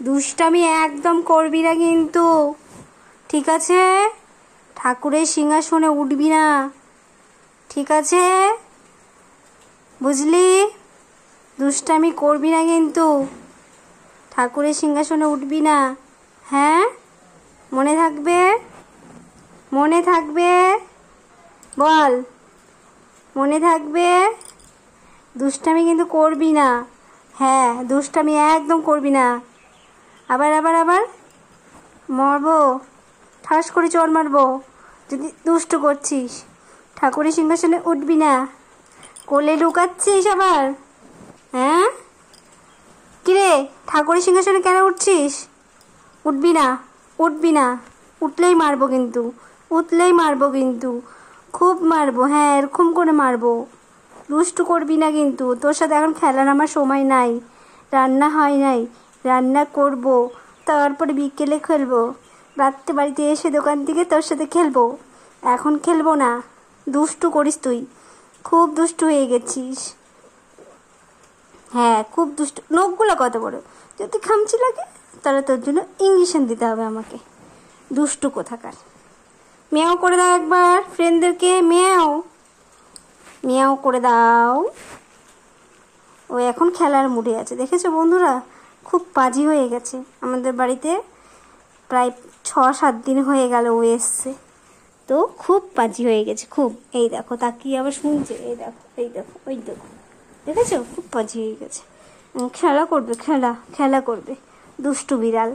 দুষ্টামি একদম করবি না কিন্তু, ঠিক আছে? ঠাকুরের সিংহাসনে উঠবি না, ঠিক আছে? বুঝলি? দুষ্টামি করবি না কিন্তু, ঠাকুরের সিংহাসনে উঠবি না। হ্যাঁ, মনে থাকবে? মনে থাকবে? বল, মনে থাকবে? দুষ্টামি কিন্তু করবি না। হ্যাঁ, দুষ্টামি একদম করবি না। আবার আবার আবার মারবো, ঠাস করে চড় মারবো যদি দুষ্টু করছিস। ঠাকুরের সিংহাসনে উঠবি না। কোলে লুকাচ্ছিস আবার? হ্যাঁ, কিরে, ঠাকুরের সিংহাসনে কেন উঠছিস? উঠবি না, উঠবি না। উঠলেই মারবো কিন্তু, উঠলেই মারবো কিন্তু, খুব মারবো। হ্যাঁ, এরকম করে মারবো। দুষ্টু করবি না কিন্তু, তোর সাথে এখন খেলার আমার সময় নাই। রান্না হয় নাই, রান্না করব, তারপরে বিকেলে খেলবো। রাত্রে বাড়িতে এসে দোকান থেকে তোর সাথে খেলবো, এখন খেলবো না। দুষ্টু করিস তুই, খুব দুষ্টু হয়ে গেছিস। হ্যাঁ, খুব দুষ্টু। নখগুলো কত বড়, যদি খামচি লাগে তাহলে তোর জন্য ইঞ্জেকশন দিতে হবে আমাকে। দুষ্টু কোথাকার। মেয়াও করে দাও একবার ফ্রেন্ডদেরকে, মেয়াও মেয়াও করে দাও। ও এখন খেলার মুডে আছে, দেখেছো বন্ধুরা? খুব পাজি হয়ে গেছে আমাদের বাড়িতে। প্রায় 6-7 দিন হয়ে গেল ও এসছে, তো খুব পাজি হয়ে গেছে খুব। এই দেখো, তাকিয়ে আবার শুনছে। এই দেখো, এই দেখো, ওই দেখো, দেখেছো? খুব পাজি হয়ে গেছে। খেলা করবে, খেলা করবে, দুষ্টু বিড়াল।